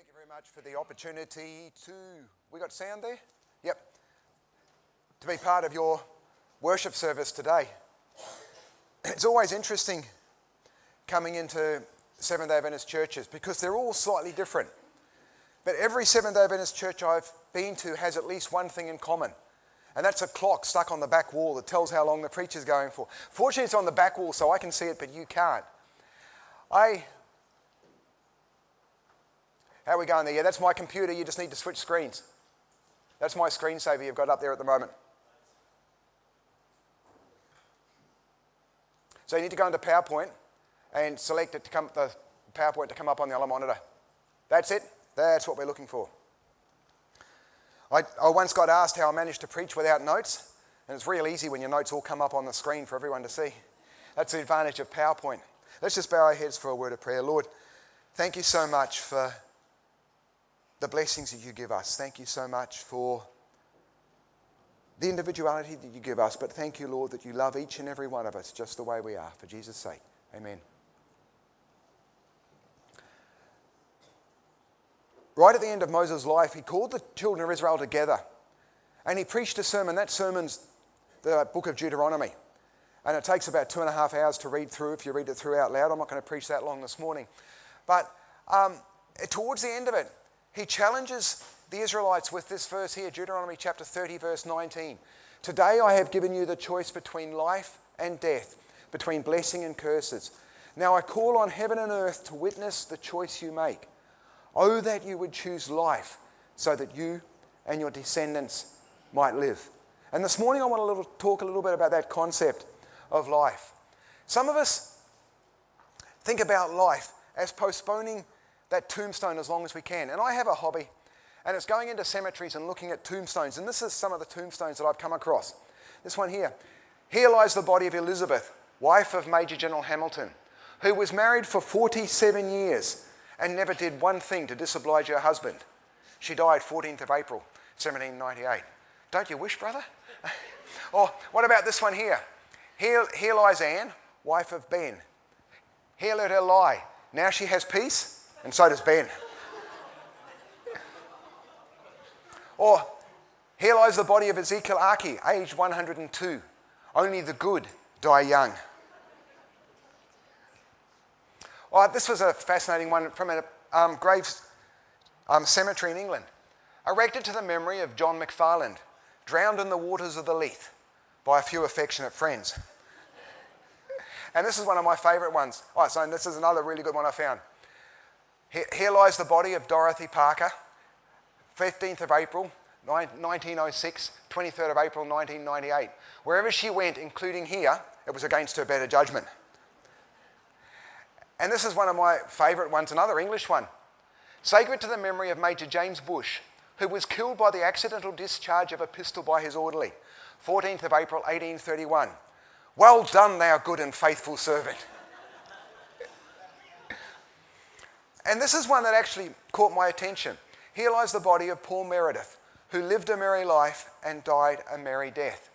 Thank you very much for the opportunity we got sound there? Yep. To be part of your worship service today. It's always interesting coming into Seventh-day Adventist churches because they're all slightly different. But every Seventh-day Adventist church I've been to has at least one thing in common. And that's a clock stuck on the back wall that tells how long the preacher's going for. Fortunately, it's on the back wall so I can see it, but you can't. How are we going there? Yeah, that's my computer. You just need to switch screens. That's my screensaver you've got up there at the moment. So you need to go into PowerPoint and select it to the PowerPoint to come up on the other monitor. That's it. That's what we're looking for. I once got asked how I managed to preach without notes, and it's real easy when your notes all come up on the screen for everyone to see. That's the advantage of PowerPoint. Let's just bow our heads for a word of prayer. Lord, thank you so much for the blessings that you give us. Thank you so much for the individuality that you give us. But thank you, Lord, that you love each and every one of us just the way we are. For Jesus' sake, amen. Right at the end of Moses' life, he called the children of Israel together and he preached a sermon. That sermon's the book of Deuteronomy. And it takes about 2.5 hours to read through if you read it through out loud. I'm not going to preach that long this morning. But towards the end of it, he challenges the Israelites with this verse here, Deuteronomy chapter 30, verse 19. Today I have given you the choice between life and death, between blessing and curses. Now I call on heaven and earth to witness the choice you make. Oh, that you would choose life so that you and your descendants might live. And this morning I want to talk a little bit about that concept of life. Some of us think about life as postponing that tombstone as long as we can. And I have a hobby, and it's going into cemeteries and looking at tombstones. And this is some of the tombstones that I've come across. This one here. Here lies the body of Elizabeth, wife of Major General Hamilton, who was married for 47 years and never did one thing to disoblige her husband. She died 14th of April, 1798. Don't you wish, brother? Or what about this one here? Here lies Anne, wife of Ben. Here let her lie. Now she has peace, and so does Ben. Or here lies the body of Ezekiel Aki, aged 102. Only the good die young. Or this was a fascinating one from a graves cemetery in England. Erected to the memory of John McFarland, drowned in the waters of the Leith by a few affectionate friends. And this is one of my favourite ones. Oh, so this is another really good one I found. Here lies the body of Dorothy Parker, 15th of April, 1906, 23rd of April, 1998. Wherever she went, including here, it was against her better judgment. And this is one of my favourite ones, another English one. Sacred to the memory of Major James Bush, who was killed by the accidental discharge of a pistol by his orderly, 14th of April, 1831. Well done, thou good and faithful servant. And this is one that actually caught my attention. Here lies the body of Paul Meredith, who lived a merry life and died a merry death.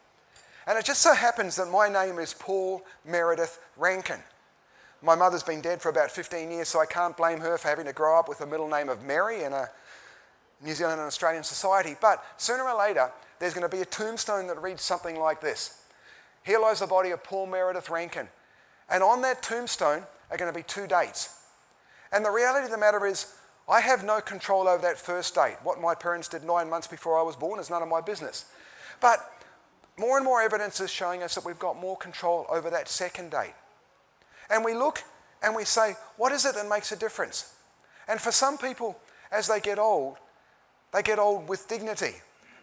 And it just so happens that my name is Paul Meredith Rankin. My mother's been dead for about 15 years, so I can't blame her for having to grow up with a middle name of Mary in a New Zealand and Australian society. But sooner or later, there's going to be a tombstone that reads something like this. Here lies the body of Paul Meredith Rankin. And on that tombstone are going to be 2 dates. And the reality of the matter is, I have no control over that first date. What my parents did 9 months before I was born is none of my business. But more and more evidence is showing us that we've got more control over that second date. And we look and we say, what is it that makes a difference? And for some people, as they get old with dignity.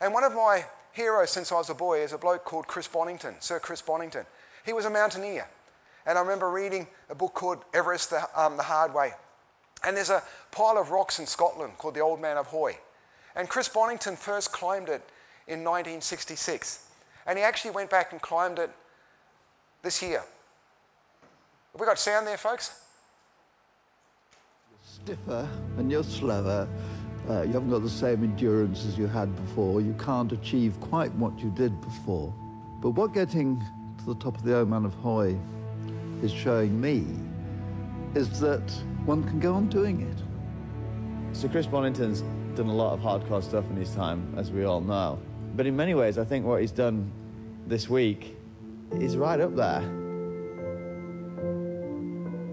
And one of my heroes since I was a boy is a bloke called Chris Bonington, Sir Chris Bonington. He was a mountaineer. And I remember reading a book called Everest the Hard Way. And there's a pile of rocks in Scotland called the Old Man of Hoy. And Chris Bonington first climbed it in 1966. And he actually went back and climbed it this year. Have we got sound there, folks? You're stiffer and you're slower. You haven't got the same endurance as you had before. You can't achieve quite what you did before. But what getting to the top of the Old Man of Hoy is showing me is that one can go on doing it. So Chris Bonington's done a lot of hardcore stuff in his time, as we all know. But in many ways, I think what he's done this week is right up there.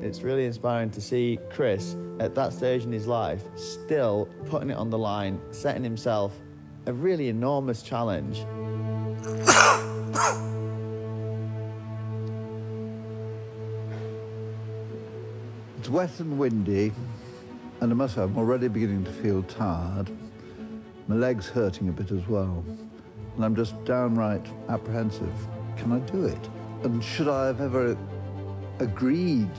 It's really inspiring to see Chris at that stage in his life still putting it on the line, setting himself a really enormous challenge. It's wet and windy, and I must say I'm already beginning to feel tired. My leg's hurting a bit as well, and I'm just downright apprehensive. Can I do it? And should I have ever agreed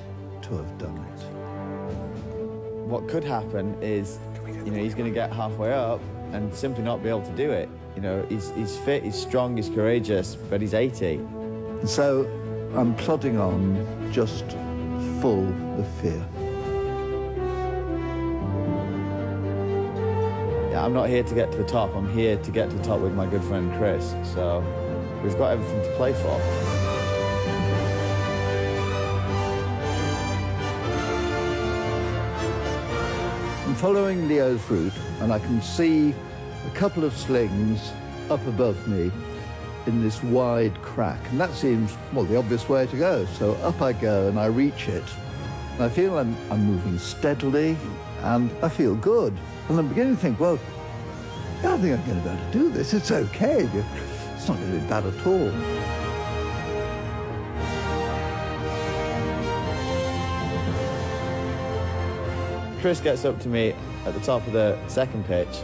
to have done it? What could happen is, he's going to get halfway up and simply not be able to do it. He's fit, he's strong, he's courageous, but he's 80. And so I'm plodding on, just full of fear. Yeah, I'm not here to get to the top, I'm here to get to the top with my good friend Chris. So we've got everything to play for. I'm following Leo's route, and I can see a couple of slings up above me in this wide crack. And that seems, well, the obvious way to go. So up I go, and I reach it. And I feel I'm moving steadily, and I feel good. And I'm beginning to think, well, I think I'm going to be able to do this. It's okay. It's not going to be bad at all. Chris gets up to me at the top of the second pitch.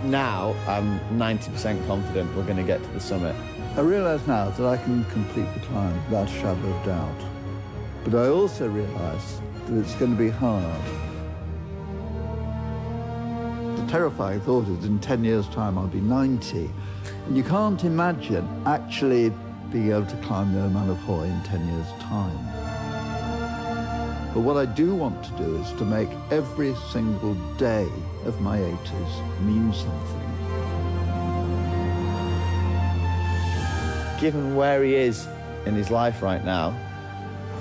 Now I'm 90% confident we're going to get to the summit. I realise now that I can complete the climb without a shadow of doubt. But I also realise that it's going to be hard. The terrifying thought is in 10 years' time I'll be 90. And you can't imagine actually being able to climb the Oman of Hoi in 10 years' time. But what I do want to do is to make every single day of my 80s mean something. Given where he is in his life right now,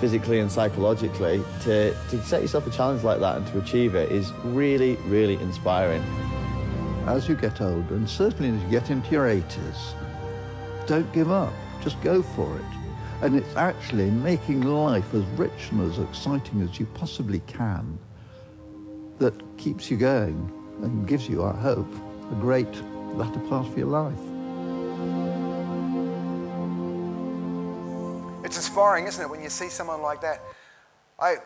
physically and psychologically, to set yourself a challenge like that and to achieve it is really, really inspiring. As you get older, and certainly as you get into your 80s, don't give up, just go for it. And it's actually making life as rich and as exciting as you possibly can that keeps you going and gives you, I hope, a great latter part of your life. It's inspiring, isn't it, when you see someone like that? I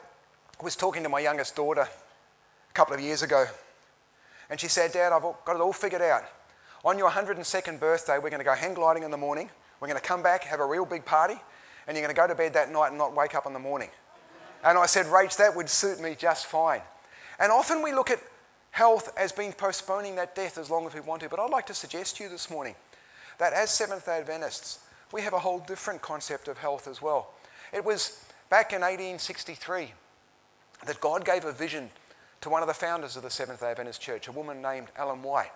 was talking to my youngest daughter a couple of years ago, and she said, Dad, I've got it all figured out. On your 102nd birthday, we're going to go hang gliding in the morning. We're going to come back, have a real big party, and you're going to go to bed that night and not wake up in the morning. And I said, Rach, that would suit me just fine. And often we look at health as being postponing that death as long as we want to, but I'd like to suggest to you this morning that as Seventh-day Adventists, we have a whole different concept of health as well. It was back in 1863 that God gave a vision to one of the founders of the Seventh-day Adventist Church, a woman named Ellen White.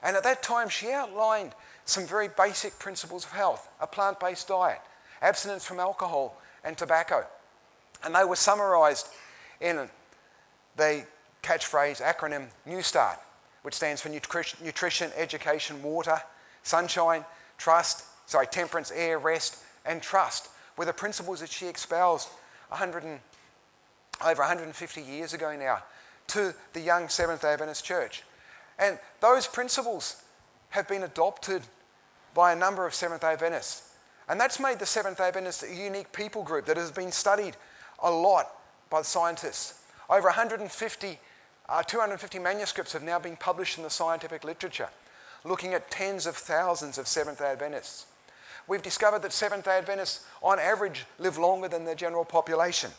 And at that time, she outlined some very basic principles of health: a plant-based diet, abstinence from alcohol and tobacco. And they were summarised in the catchphrase acronym New Start, which stands for nutrition, education, water, sunshine, temperance, air, rest, and trust, were the principles that she espoused over 150 years ago now to the young Seventh-day Adventist Church. And those principles have been adopted by a number of Seventh-day Adventists. And that's made the Seventh-day Adventists a unique people group that has been studied a lot by the scientists. Over 250 manuscripts have now been published in the scientific literature, looking at tens of thousands of Seventh-day Adventists. We've discovered that Seventh-day Adventists, on average, live longer than the general population.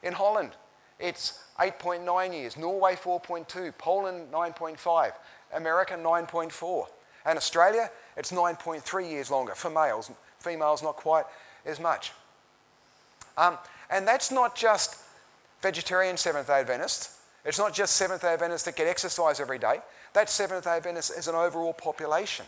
In Holland, it's 8.9 years, Norway 4.2, Poland 9.5, America 9.4, and Australia, it's 9.3 years longer for males. Females not quite as much. And that's not just vegetarian Seventh-day Adventists. It's not just Seventh-day Adventists that get exercise every day. That's Seventh-day Adventists as an overall population.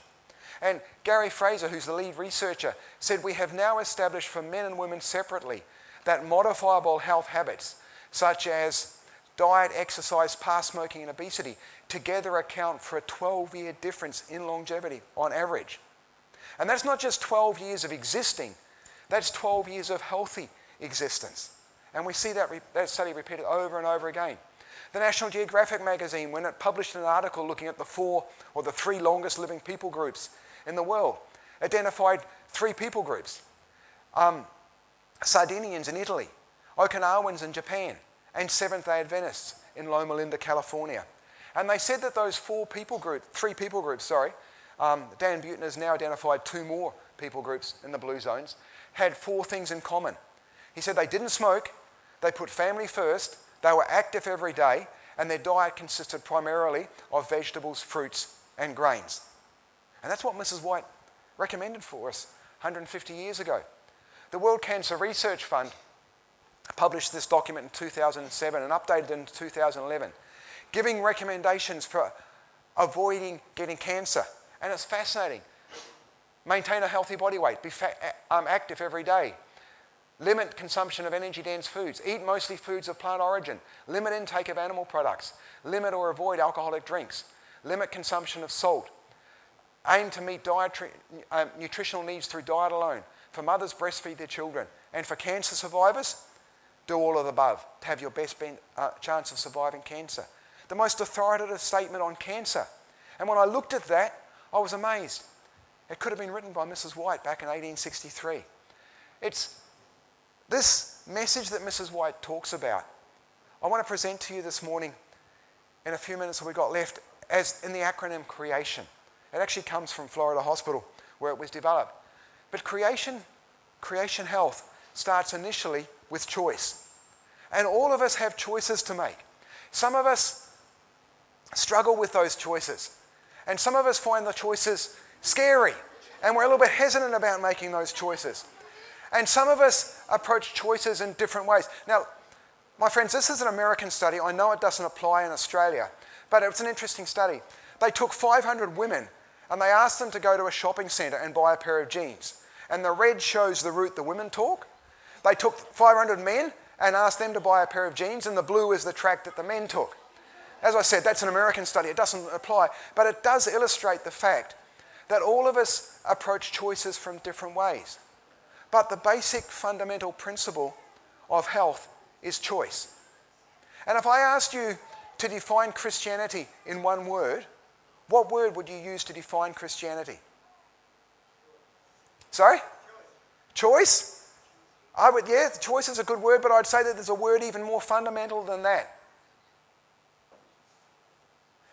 And Gary Fraser, who's the lead researcher, said we have now established for men and women separately that modifiable health habits, such as diet, exercise, past smoking and obesity together account for a 12-year difference in longevity on average. And that's not just 12 years of existing, that's 12 years of healthy existence. And we see that study repeated over and over again. The National Geographic magazine, when it published an article looking at the three longest living people groups in the world, identified 3 people groups. Sardinians in Italy, Okinawans in Japan, and Seventh-day Adventists in Loma Linda, California. And they said that those 3 people groups, Dan Buettner has now identified 2 more people groups in the blue zones, had 4 things in common. He said they didn't smoke, they put family first, they were active every day, and their diet consisted primarily of vegetables, fruits, and grains. And that's what Mrs. White recommended for us 150 years ago. The World Cancer Research Fund published this document in 2007 and updated it in 2011, giving recommendations for avoiding getting cancer. And it's fascinating. Maintain a healthy body weight, be active every day, limit consumption of energy-dense foods, eat mostly foods of plant origin, limit intake of animal products, limit or avoid alcoholic drinks, limit consumption of salt, aim to meet nutritional needs through diet alone. For mothers, breastfeed their children. And for cancer survivors, do all of the above to have your best chance of surviving cancer. The most authoritative statement on cancer. And when I looked at that, I was amazed. It could have been written by Mrs. White back in 1863. It's this message that Mrs. White talks about. I want to present to you this morning, in a few minutes that we've got left, as in the acronym CREATION. It actually comes from Florida Hospital, where it was developed. But creation health starts initially with choice. And all of us have choices to make. Some of us struggle with those choices. And some of us find the choices scary. And we're a little bit hesitant about making those choices. And some of us approach choices in different ways. Now, my friends, this is an American study. I know it doesn't apply in Australia, but it's an interesting study. They took 500 women and they asked them to go to a shopping centre and buy a pair of jeans. And the red shows the route the women took. They took 500 men and asked them to buy a pair of jeans, and the blue is the track that the men took. As I said, that's an American study. It doesn't apply, but it does illustrate the fact that all of us approach choices from different ways. But the basic fundamental principle of health is choice. And if I asked you to define Christianity in one word, what word would you use to define Christianity? Sorry? Choice? Choice is a good word, but I'd say that there's a word even more fundamental than that.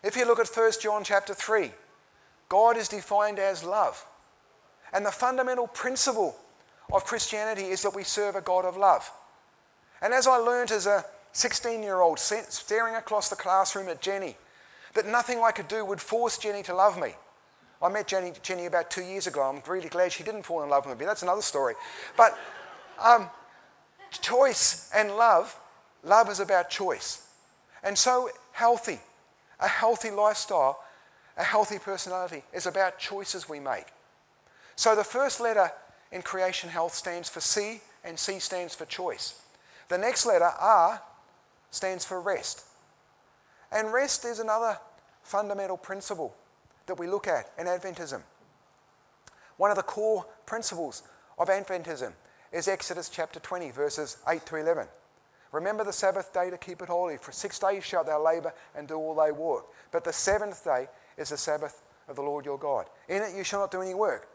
If you look at 1 John chapter 3, God is defined as love. And the fundamental principle of Christianity is that we serve a God of love. And as I learned as a 16-year-old staring across the classroom at Jenny, that nothing I could do would force Jenny to love me. I met Jenny about 2 years ago. I'm really glad she didn't fall in love with me. That's another story. But choice and love is about choice. And so a healthy lifestyle, a healthy personality is about choices we make. So the first letter in creation health stands for C, and C stands for choice. The next letter, R, stands for rest. And rest is another fundamental principle that we look at in Adventism. One of the core principles of Adventism is Exodus chapter 20, verses 8 to 11. Remember the Sabbath day to keep it holy. For 6 days shalt thou labour and do all thy work. But the 7th day is the Sabbath of the Lord your God. In it you shall not do any work.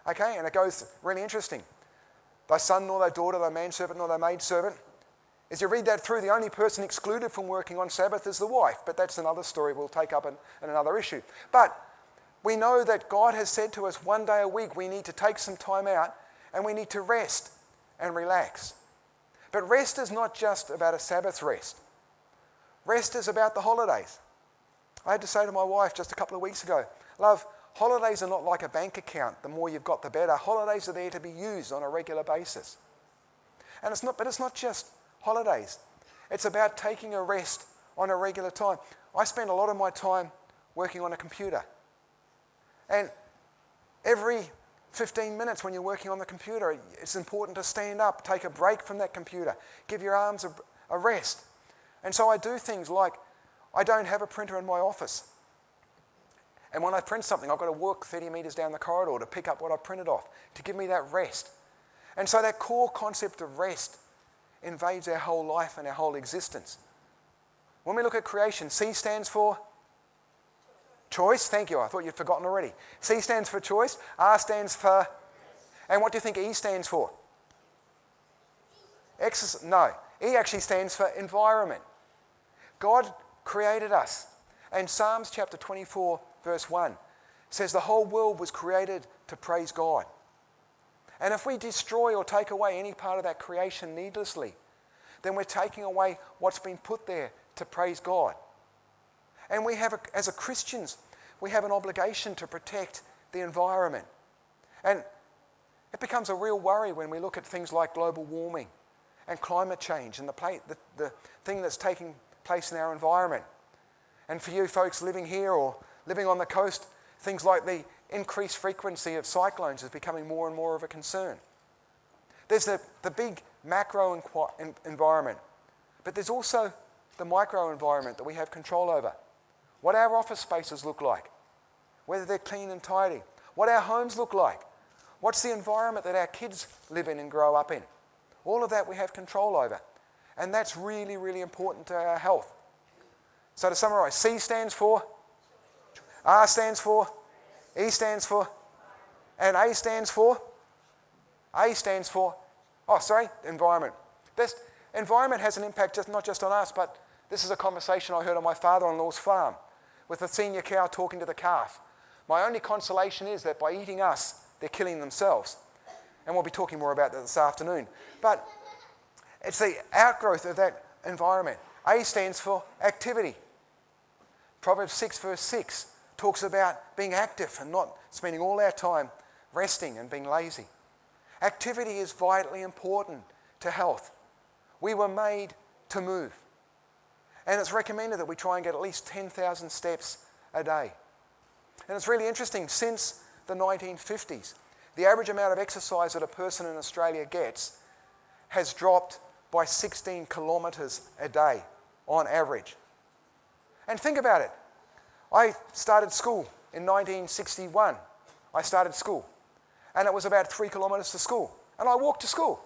Okay, and it goes really interesting. Thy son nor thy daughter, thy manservant nor thy maidservant. As you read that through, the only person excluded from working on Sabbath is the wife. But that's another story we'll take up in another issue. But we know that God has said to us 1 day a week we need to take some time out and we need to rest and relax. But rest is not just about a Sabbath rest. Rest is about the holidays. I had to say to my wife just a couple of weeks ago, love, holidays are not like a bank account. The more you've got, the better. Holidays are there to be used on a regular basis. And it's not just holidays. It's about taking a rest on a regular time. I spend a lot of my time working on a computer. And every 15 minutes when you're working on the computer, it's important to stand up, take a break from that computer, give your arms a rest. And so I do things like, I don't have a printer in my office. And when I print something, I've got to walk 30 metres down the corridor to pick up what I printed off, to give me that rest. And so that core concept of rest invades our whole life and our whole existence. When we look at creation, C stands for choice. Thank you, I thought you'd forgotten already. C stands for choice, R stands for, and what do you think E stands for? No, E actually stands for environment. God created us. And Psalms chapter 24, verse 1 says the whole world was created to praise God. And if we destroy or take away any part of that creation needlessly, then we're taking away what's been put there to praise God. And we have, as Christians, we have an obligation to protect the environment. And it becomes a real worry when we look at things like global warming and climate change and the thing that's taking place in our environment. And for you folks living here or living on the coast, things like the increased frequency of cyclones is becoming more and more of a concern. There's the big macro environment, but there's also the micro environment that we have control over. What our office spaces look like, whether they're clean and tidy, what our homes look like, what's the environment that our kids live in and grow up in. All of that we have control over. And that's really, really important to our health. So to summarise, C stands for, R stands for, E stands for, and A stands for, environment. This environment has an impact not just on us, but this is a conversation I heard on my father-in-law's farm with the senior cow talking to the calf. My only consolation is that by eating us, they're killing themselves. And we'll be talking more about that this afternoon. But it's the outgrowth of that environment. A stands for activity. Proverbs 6 verse 6 talks about being active and not spending all our time resting and being lazy. Activity is vitally important to health. We were made to move. And it's recommended that we try and get at least 10,000 steps a day. And it's really interesting, since the 1950s, the average amount of exercise that a person in Australia gets has dropped by 16 kilometres a day on average. And think about it. I started school in 1961. I started school. And it was about 3 kilometres to school. And I walked to school.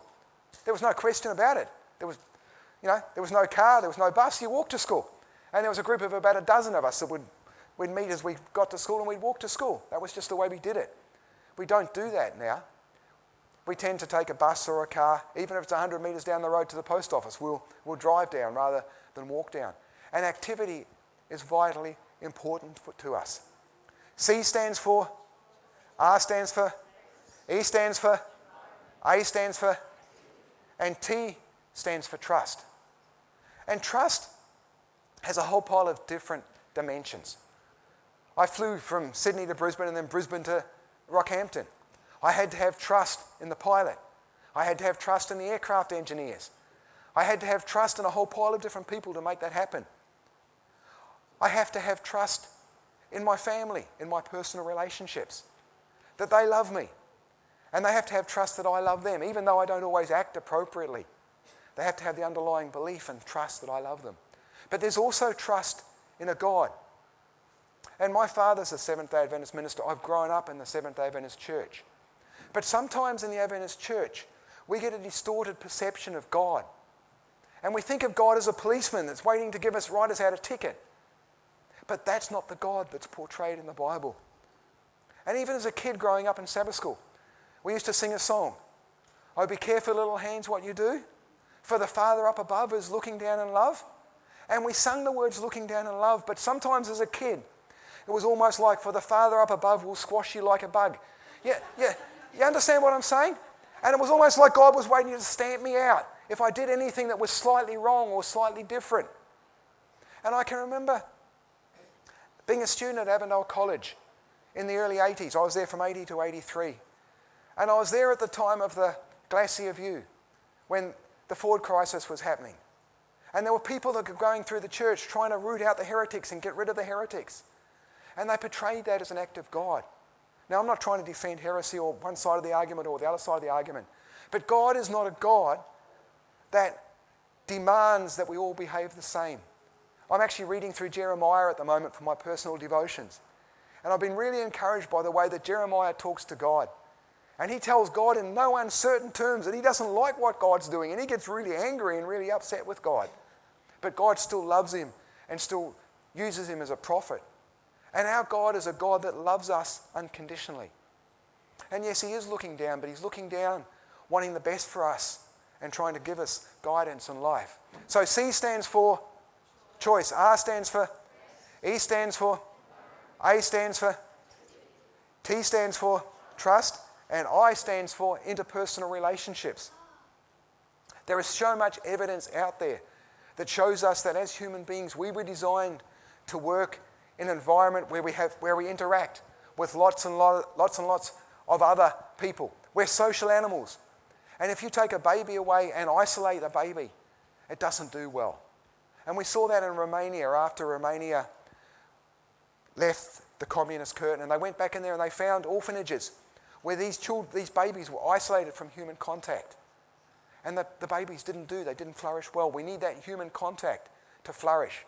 There was no question about it. There was no car, there was no bus, you walked to school. And there was a group of about a dozen of us that we'd meet as we got to school and we'd walk to school. That was just the way we did it. We don't do that now. We tend to take a bus or a car, even if it's 100 metres down the road to the post office, we'll drive down rather than walk down. And activity is vitally important to us. C stands for, R stands for, E stands for, A stands for, and T stands for trust. And trust has a whole pile of different dimensions. I flew from Sydney to Brisbane and then Brisbane to Rockhampton. I had to have trust in the pilot. I had to have trust in the aircraft engineers. I had to have trust in a whole pile of different people to make that happen. I have to have trust in my family, in my personal relationships, that they love me. And they have to have trust that I love them, even though I don't always act appropriately. They have to have the underlying belief and trust that I love them. But there's also trust in a God. And my father's a Seventh-day Adventist minister. I've grown up in the Seventh-day Adventist church. But sometimes in the Adventist church, we get a distorted perception of God. And we think of God as a policeman that's waiting to write us out a ticket. But that's not the God that's portrayed in the Bible. And even as a kid growing up in Sabbath school, we used to sing a song. Oh, be careful, little hands, what you do, for the Father up above is looking down in love. And we sung the words looking down in love, but sometimes as a kid, it was almost like, for the Father up above will squash you like a bug. Yeah, you understand what I'm saying? And it was almost like God was waiting to stamp me out if I did anything that was slightly wrong or slightly different. And I can remember being a student at Avondale College in the early 80s. I was there from 80 to 83. And I was there at the time of the Glacier View, when the Ford crisis was happening. And there were people that were going through the church trying to root out the heretics and get rid of the heretics. And they portrayed that as an act of God. Now, I'm not trying to defend heresy or one side of the argument or the other side of the argument. But God is not a God that demands that we all behave the same. I'm actually reading through Jeremiah at the moment for my personal devotions. And I've been really encouraged by the way that Jeremiah talks to God. And he tells God in no uncertain terms that he doesn't like what God's doing. And he gets really angry and really upset with God. But God still loves him and still uses him as a prophet. And our God is a God that loves us unconditionally. And yes, he is looking down, but he's looking down, wanting the best for us and trying to give us guidance in life. So C stands for choice. R stands for, E stands for, A stands for, T stands for trust, and I stands for interpersonal relationships. There is so much evidence out there that shows us that as human beings, we were designed to work in an environment where we interact with lots and lots of other people. We're social animals. And if you take a baby away and isolate a baby, it doesn't do well. And we saw that in Romania after Romania left the communist curtain, and they went back in there and they found orphanages where these babies were isolated from human contact. And the babies they didn't flourish well. We need that human contact to flourish.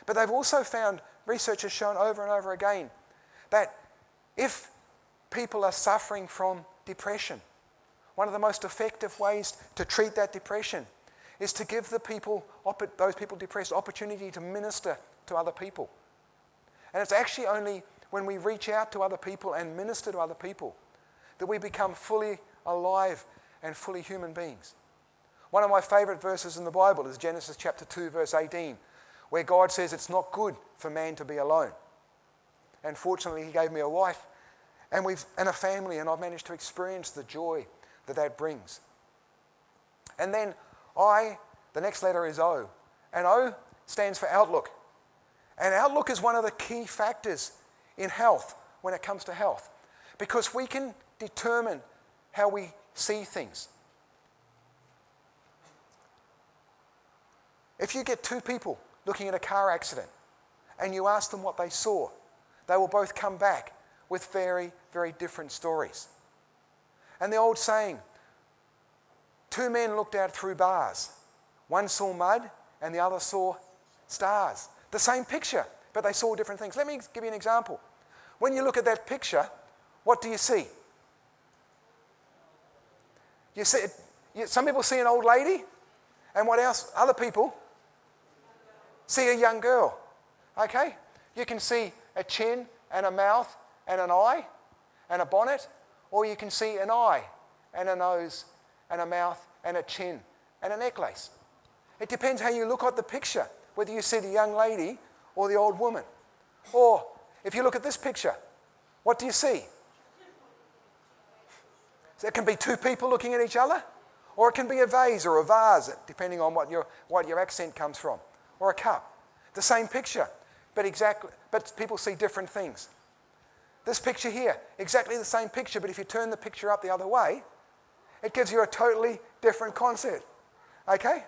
But they've also found, research has shown over and over again, that if people are suffering from depression, one of the most effective ways to treat that depression is to give those people depressed opportunity to minister to other people. And it's actually only when we reach out to other people and minister to other people that we become fully alive and fully human beings. One of my favourite verses in the Bible is Genesis chapter 2, verse 18, where God says it's not good for man to be alone. And fortunately, he gave me a wife and a family, and I've managed to experience the joy that brings. And then I, the next letter is O, and O stands for outlook. And outlook is one of the key factors in health when it comes to health, because we can determine how we see things. If you get two people looking at a car accident and you ask them what they saw, they will both come back with very, very different stories. And the old saying, two men looked out through bars. One saw mud and the other saw stars. The same picture, but they saw different things. Let me give you an example. When you look at that picture, what do you see? Some people see an old lady, and what else? Other people see a young girl. Okay? You can see a chin and a mouth and an eye and a bonnet, or you can see an eye and a nose and a mouth and a chin and a necklace. It depends how you look at the picture, whether you see the young lady or the old woman. Or if you look at this picture, what do you see? So it can be two people looking at each other, or it can be a vase or a vase, depending on what your accent comes from, or a cup. The same picture, but people see different things. This picture here, exactly the same picture, but if you turn the picture up the other way, it gives you a totally different concept. Okay?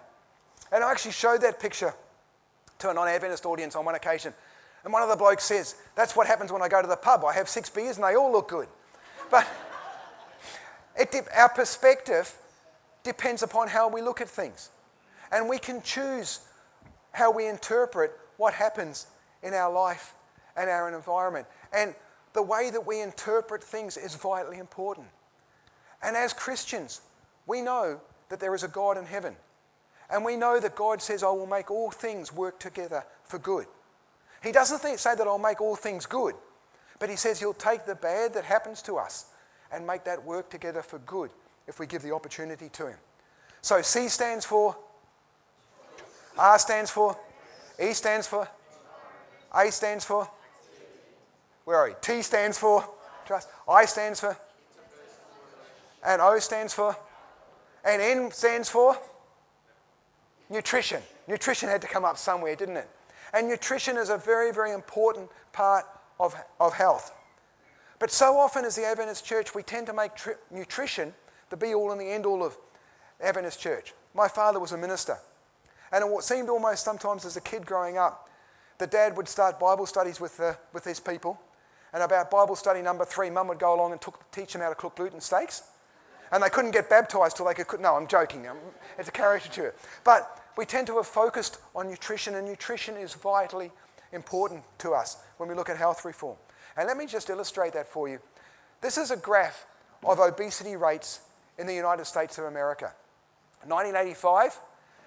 And I actually showed that picture to a non-Adventist audience on one occasion. And one of the blokes says, that's what happens when I go to the pub. I have 6 beers and they all look good. But our perspective depends upon how we look at things. And we can choose how we interpret what happens in our life and our environment. And the way that we interpret things is vitally important. And as Christians, we know that there is a God in heaven. And we know that God says, I will make all things work together for good. He doesn't say that I'll make all things good, but he says he'll take the bad that happens to us and make that work together for good if we give the opportunity to him. So C stands for, R stands for, E stands for, A stands for, where are we? T stands for trust, I stands for, and O stands for, and N stands for nutrition. Nutrition had to come up somewhere, didn't it? And nutrition is a very, very important part of health. But so often as the Adventist Church, we tend to make nutrition the be-all and the end-all of Adventist Church. My father was a minister. And it seemed almost sometimes as a kid growing up, the dad would start Bible studies with these people. And about Bible study number 3, Mum would go along and teach them how to cook gluten steaks. And they couldn't get baptised till they could... No, I'm joking. It's a caricature. But we tend to have focused on nutrition, and nutrition is vitally important to us when we look at health reform. And let me just illustrate that for you. This is a graph of obesity rates in the United States of America. 1985,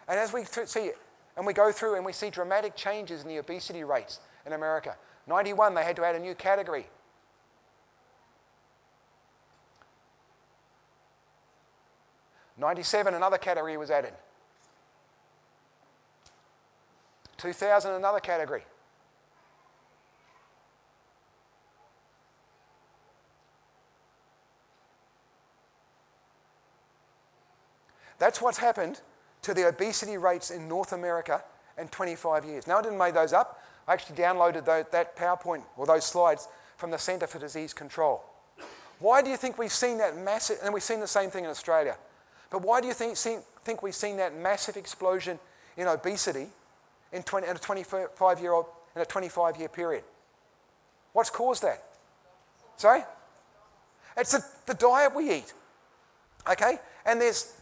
and as we see, and we go through and we see dramatic changes in the obesity rates in America. 91, they had to add a new category. 97, another category was added. 2000, another category. That's what's happened to the obesity rates in North America in 25 years. Now, I didn't make those up. I actually downloaded that PowerPoint or those slides from the Centre for Disease Control. Why do you think we've seen that massive, and we've seen the same thing in Australia, but why do you think we've seen that massive explosion in obesity in a 25-year period? What's caused that? Sorry? It's the diet we eat. Okay? And there's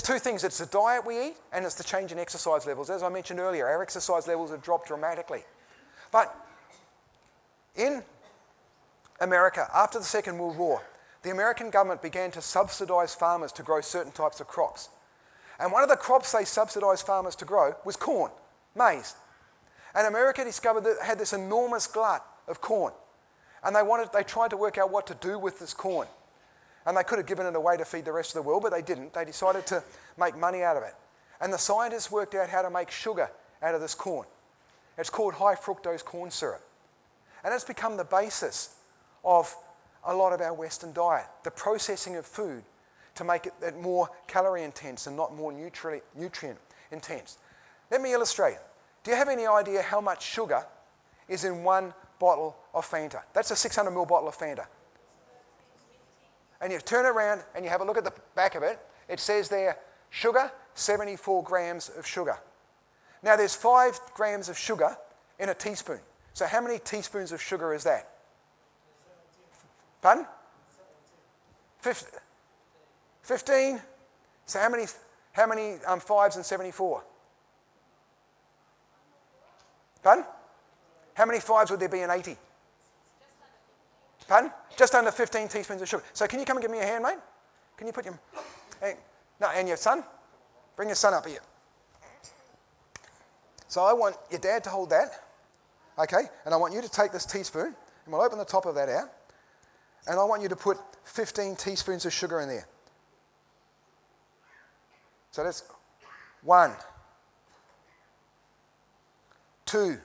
two things. It's the diet we eat, and it's the change in exercise levels. As I mentioned earlier, our exercise levels have dropped dramatically. But in America, after the Second World War, the American government began to subsidise farmers to grow certain types of crops. And one of the crops they subsidised farmers to grow was corn, maize. And America discovered that it had this enormous glut of corn. And they tried to work out what to do with this corn. And they could have given it away to feed the rest of the world, but they didn't. They decided to make money out of it. And the scientists worked out how to make sugar out of this corn. It's called high fructose corn syrup. And it's become the basis of a lot of our Western diet, the processing of food to make it more calorie intense and not more nutrient intense. Let me illustrate. Do you have any idea how much sugar is in one bottle of Fanta? That's a 600ml bottle of Fanta. And you turn it around and you have a look at the back of it. It says there, sugar, 74 grams of sugar. Now there's 5 grams of sugar in a teaspoon. So how many teaspoons of sugar is that? Pardon? 15. So how many 5s in 74? Pardon? How many 5s would there be in 80? Pardon? Just under 15 teaspoons of sugar. So can you come and give me a hand, mate? Can you put your... Hey, no, and your son? Bring your son up here. So I want your dad to hold that, okay? And I want you to take this teaspoon, and we'll open the top of that out, and I want you to put 15 teaspoons of sugar in there. So that's 1, 2,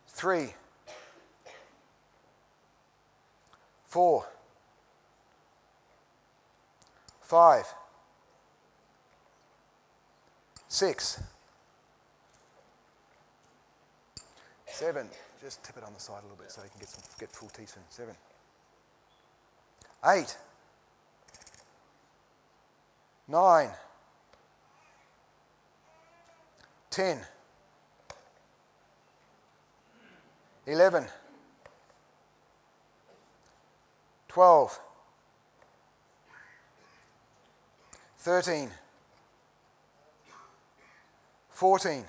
3, 4, 5, 6, 7. Just tip it on the side a little bit so you can get full teaspoon. 7, 8, 9, 10, 11, 12, 13, 14,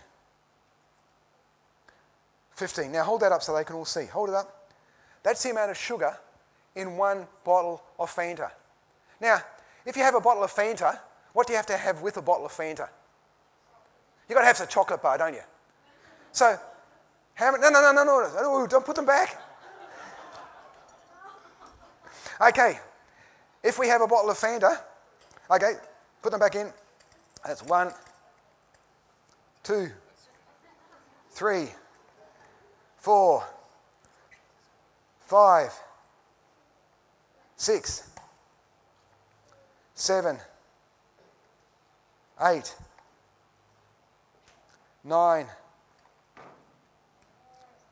15. Now hold that up so they can all see. Hold it up. That's the amount of sugar in one bottle of Fanta. Now, if you have a bottle of Fanta, what do you have to have with a bottle of Fanta? You've got to have some chocolate bar, don't you? So, no, don't put them back. Okay, if we have a bottle of Fanta, okay, put them back in. That's 1, 2, 3, 4, 5, 6, 7, 8, 9,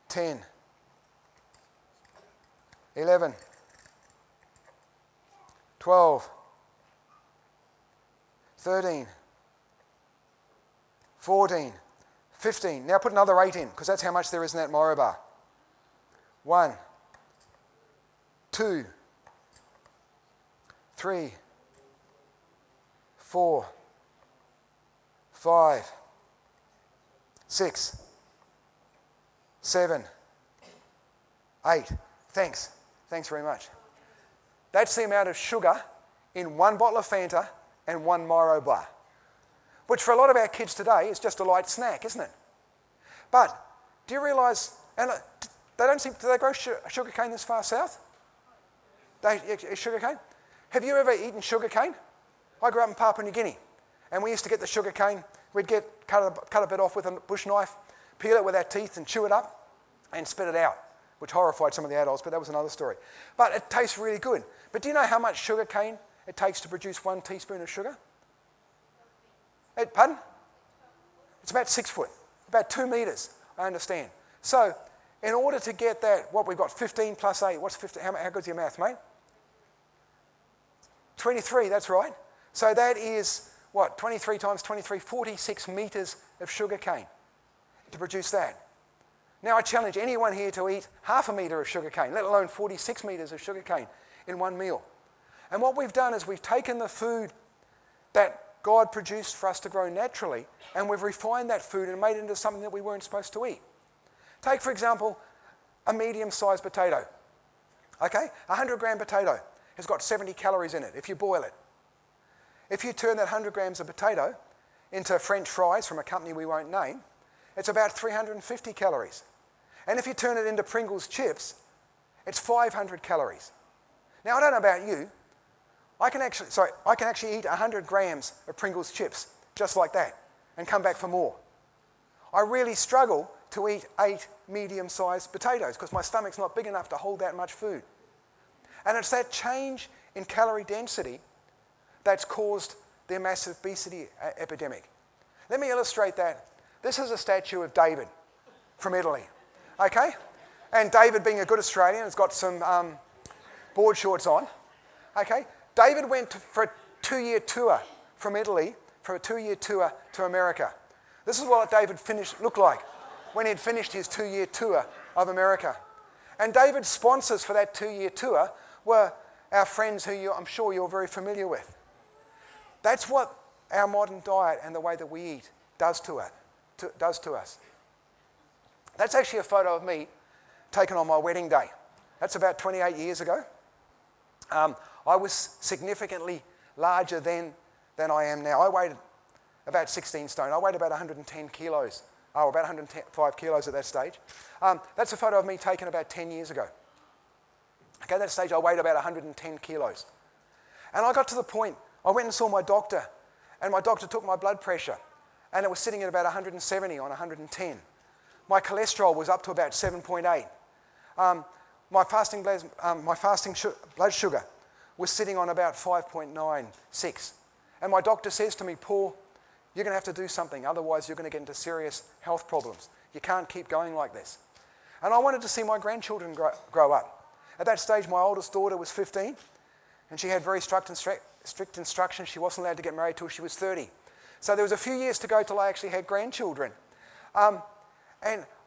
10, 11, 12, 13, 14, 15. Now put another 8 in, because that's how much there is in that Moro bar. 1, 2, 3, 4, 5, 6, 7, 8. Thanks very much. That's the amount of sugar in one bottle of Fanta and one Miro bar, which for a lot of our kids today is just a light snack, isn't it? But do you realise, and do they grow sugar cane this far south? Sugar cane? Have you ever eaten sugar cane? I grew up in Papua New Guinea, and we used to get the sugar cane. We'd cut a bit off with a bush knife, peel it with our teeth and chew it up and spit it out, which horrified some of the adults, but that was another story. But it tastes really good. But do you know how much sugar cane it takes to produce 1 teaspoon of sugar? Pardon? It's about 6 foot, about 2 metres, I understand. So in order to get that, what we've got, 15 plus 8, what's 15? How good's your math, mate? 23, that's right. So that is, 23 times 23, 46 metres of sugar cane to produce that. Now I challenge anyone here to eat half a metre of sugar cane, let alone 46 metres of sugar cane in one meal. And what we've done is we've taken the food that God produced for us to grow naturally, and we've refined that food and made it into something that we weren't supposed to eat. Take, for example, a medium-sized potato. Okay, a 100-gram potato has got 70 calories in it if you boil it. If you turn that 100 grams of potato into French fries from a company we won't name, it's about 350 calories. And if you turn it into Pringles chips, it's 500 calories. Now, I don't know about you, I can actually eat 100 grams of Pringles chips just like that and come back for more. I really struggle to eat 8 medium-sized potatoes because my stomach's not big enough to hold that much food. And it's that change in calorie density that's caused the massive obesity epidemic. Let me illustrate that. This is a statue of David from Italy, okay? And David, being a good Australian, has got some board shorts on, okay? David went for a 2-year tour from Italy, for a 2-year tour to America. This is what David looked like when he'd finished his 2-year tour of America. And David's sponsors for that 2-year tour were our friends who I'm sure you're very familiar with. That's what our modern diet and the way that we eat does to us. That's actually a photo of me taken on my wedding day. That's about 28 years ago. I was significantly larger then than I am now. I weighed about 16 stone. I weighed about 110 kilos. Oh, about 105 kilos at that stage. That's a photo of me taken about 10 years ago. Okay, at that stage I weighed about 110 kilos. And I got to the point, I went and saw my doctor, and my doctor took my blood pressure, and it was sitting at about 170 on 110. My cholesterol was up to about 7.8. My fasting blood sugar was sitting on about 5.96. And my doctor says to me, Paul, you're going to have to do something, otherwise you're going to get into serious health problems. You can't keep going like this. And I wanted to see my grandchildren grow up. At that stage, my oldest daughter was 15, and she had very strict instructions. She wasn't allowed to get married till she was 30. So there was a few years to go till I actually had grandchildren. And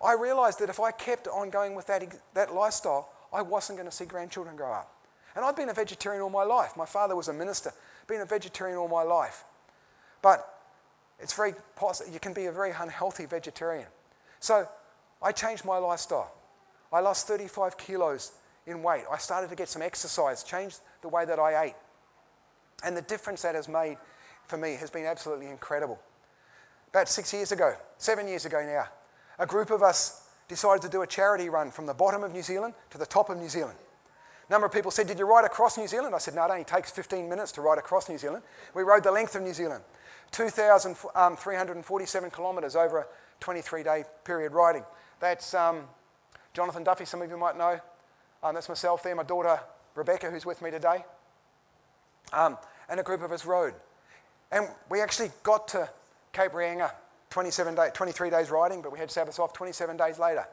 I realised that if I kept on going with that lifestyle, I wasn't going to see grandchildren grow up. And I've been a vegetarian all my life. My father was a minister, been a vegetarian all my life. But it's very possible, you can be a very unhealthy vegetarian. So I changed my lifestyle. I lost 35 kilos in weight. I started to get some exercise, changed the way that I ate. And the difference that has made for me has been absolutely incredible. About 7 years ago now, a group of us decided to do a charity run from the bottom of New Zealand to the top of New Zealand. A number of people said, did you ride across New Zealand? I said, no, it only takes 15 minutes to ride across New Zealand. We rode the length of New Zealand, 2,347 kilometres over a 23-day period riding. That's Jonathan Duffy, some of you might know. That's myself there, my daughter Rebecca, who's with me today. And a group of us rode. And we actually got to Cape Reinga, 23 days riding, but we had Sabbath off 27 days later.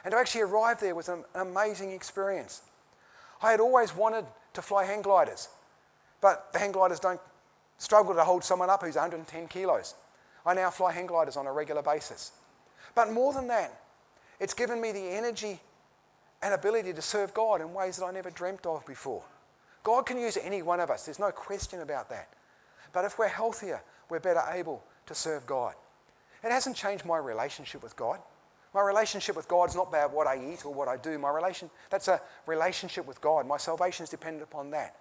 And to actually arrive there was an amazing experience. I had always wanted to fly hang gliders, but the hang gliders don't struggle to hold someone up who's 110 kilos. I now fly hang gliders on a regular basis. But more than that, it's given me the energy and ability to serve God in ways that I never dreamt of before. God can use any one of us, there's no question about that. But if we're healthier, we're better able to serve God. It hasn't changed my relationship with God. My relationship with God is not about what I eat or what I do. That's a relationship with God. My salvation is dependent upon that.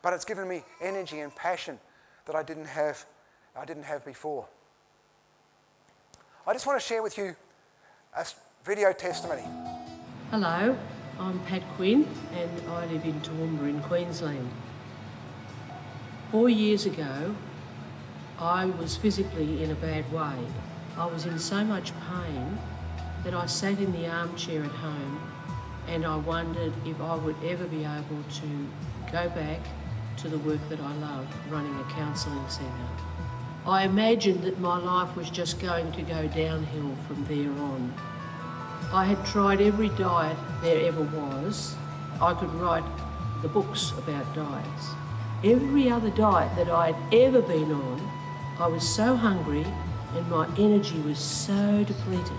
But it's given me energy and passion that I didn't have before. I just want to share with you a video testimony. Hello, I'm Pat Quinn and I live in Toowoomba in Queensland. 4 years ago, I was physically in a bad way. I was in so much pain that I sat in the armchair at home and I wondered if I would ever be able to go back to the work that I love, running a counselling centre. I imagined that my life was just going to go downhill from there on. I had tried every diet there ever was. I could write the books about diets. Every other diet that I'd ever been on, I was so hungry and my energy was so depleted.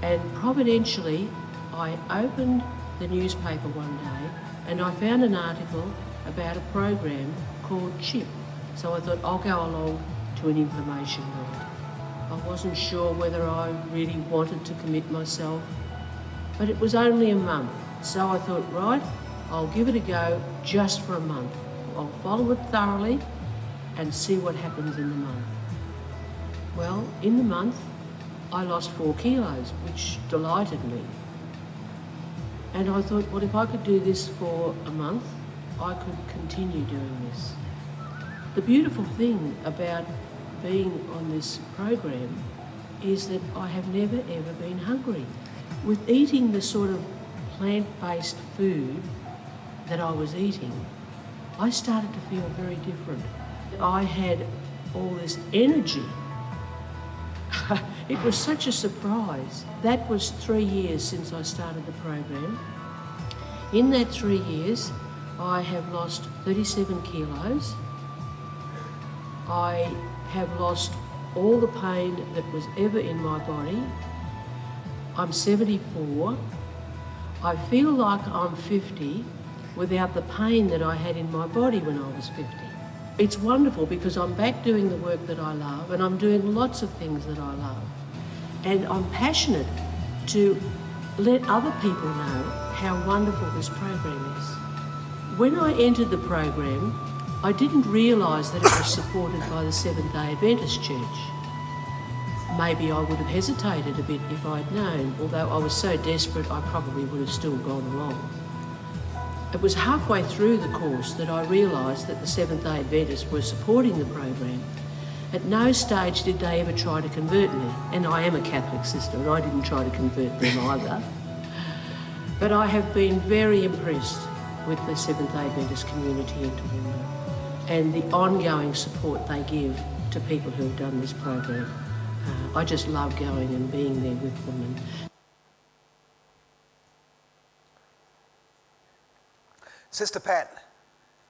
And providentially, I opened the newspaper one day and I found an article about a program called CHIP. So I thought, I'll go along to an information ride. I wasn't sure whether I really wanted to commit myself, but it was only a month. So I thought, right, I'll give it a go just for a month. I'll follow it thoroughly and see what happens in the month. Well, in the month, I lost 4 kilos, which delighted me. And I thought, well, if I could do this for a month, I could continue doing this. The beautiful thing about being on this program is that I have never ever been hungry. With eating the sort of plant-based food that I was eating, I started to feel very different. I had all this energy. It was such a surprise. That was 3 years since I started the program. In that 3 years, I have lost 37 kilos. I have lost all the pain that was ever in my body. I'm 74. I feel like I'm 50 without the pain that I had in my body when I was 50. It's wonderful because I'm back doing the work that I love and I'm doing lots of things that I love. And I'm passionate to let other people know how wonderful this program is. When I entered the program, I didn't realise that it was supported by the Seventh-day Adventist Church. Maybe I would have hesitated a bit if I'd known, although I was so desperate I probably would have still gone along. It was halfway through the course that I realised that the Seventh-day Adventists were supporting the program. At no stage did they ever try to convert me, and I am a Catholic sister and I didn't try to convert them either. But I have been very impressed with the Seventh-day Adventist community in Toowoomba and the ongoing support they give to people who have done this program. I just love going and being there with them. Sister Pat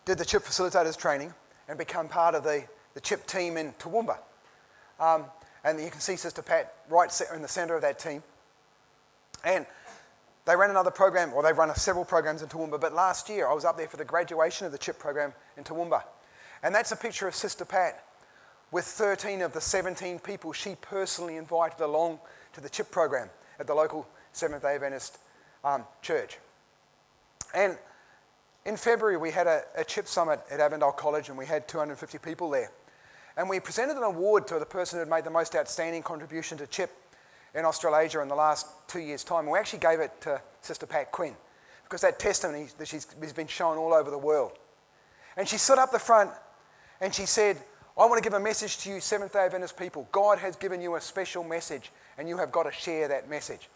did the CHIP facilitators training and became part of the CHIP team in Toowoomba. And you can see Sister Pat right in the centre of that team. And they ran another program, or they've run several programs in Toowoomba, but last year I was up there for the graduation of the CHIP program in Toowoomba. And that's a picture of Sister Pat with 13 of the 17 people she personally invited along to the CHIP program at the local Seventh-day Adventist church. And in February, we had a CHIP summit at Avondale College and we had 250 people there. And we presented an award to the person who had made the most outstanding contribution to CHIP in Australasia in the last 2 years' time. And we actually gave it to Sister Pat Quinn because that testimony that has been shown all over the world. And she stood up the front and she said, I want to give a message to you Seventh-day Adventist people. God has given you a special message and you have got to share that message.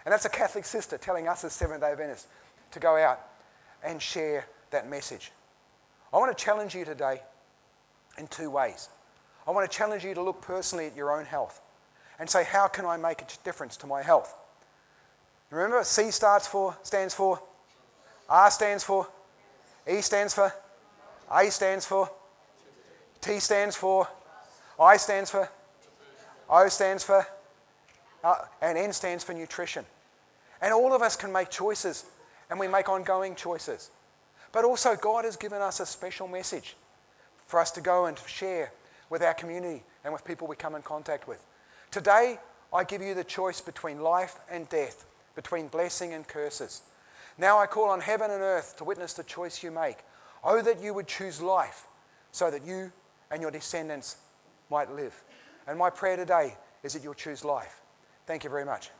And that's a Catholic sister telling us as Seventh-day Adventists to go out and share that message. I want to challenge you today in 2 ways. I want to challenge you to look personally at your own health and say, how can I make a difference to my health? Remember, C stands for, R stands for, E stands for, A stands for, T stands for, I stands for, O stands for, and N stands for nutrition. And all of us can make choices, and we make ongoing choices. But also God has given us a special message for us to go and share with our community and with people we come in contact with. Today, I give you the choice between life and death, between blessing and curses. Now I call on heaven and earth to witness the choice you make. Oh, that you would choose life so that you and your descendants might live. And my prayer today is that you'll choose life. Thank you very much.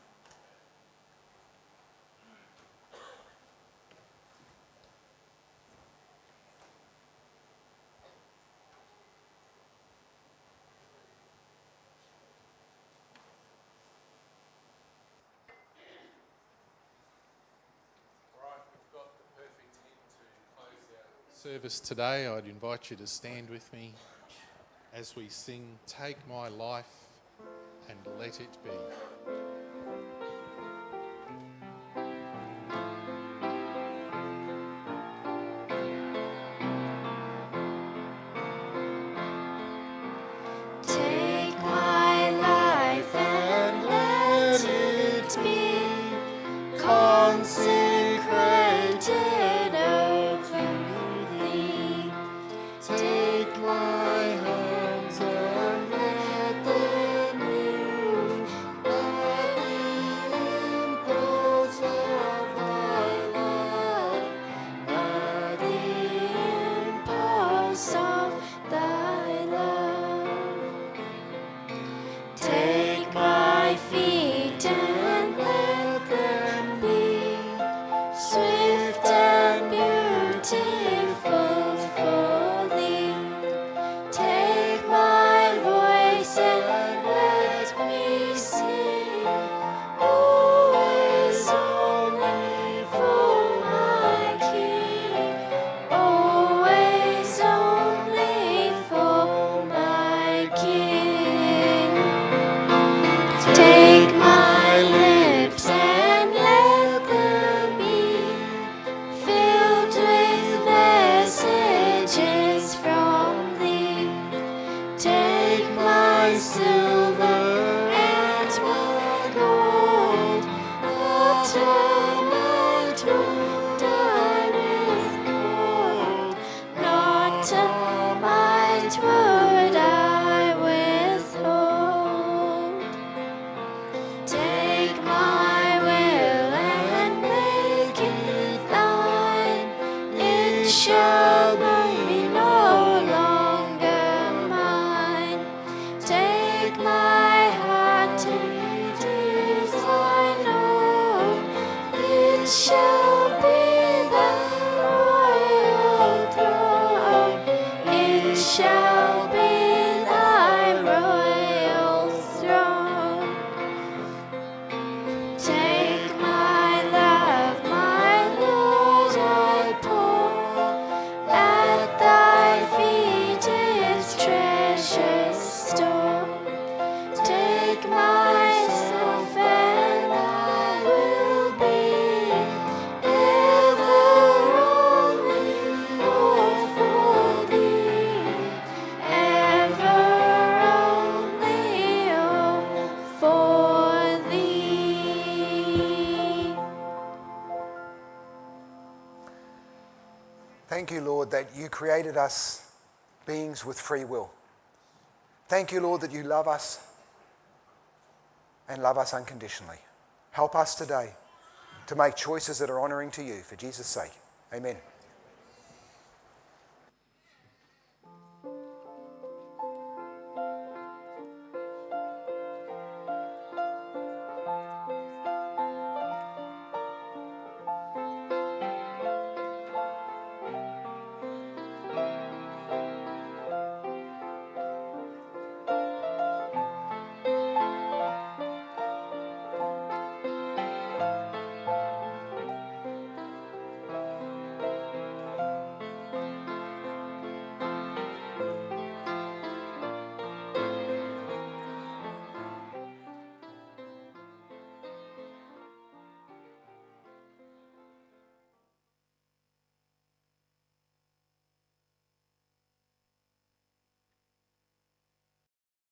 Service today, I'd invite you to stand with me as we sing Take My Life and Let It Be. Take my life and let it be consecrated over thee. Take my hands and let them move by the impulse of thy love, by the impulse of thy love. Take my feet and let them be swift and beautiful for thee. Take my voice and let me sing, always only for my King, always only for my King. Take my lips and let them be filled with messages from thee. Take my silver and my gold, not a mite would I withhold, not a mite would I withhold. Take my will and make it thine, it shall be no longer mine. Take my heart and it is thine own, it shall be thy royal throne, it shall be thy royal throne. Take my love, my Lord, I pour at thy feet its treasures store. Take myself and I will be ever only for thee, ever only for thee. Thank you, Lord, that you created us beings with free will. Thank you, Lord, that you love us and love us unconditionally. Help us today to make choices that are honouring to you for Jesus' sake. Amen.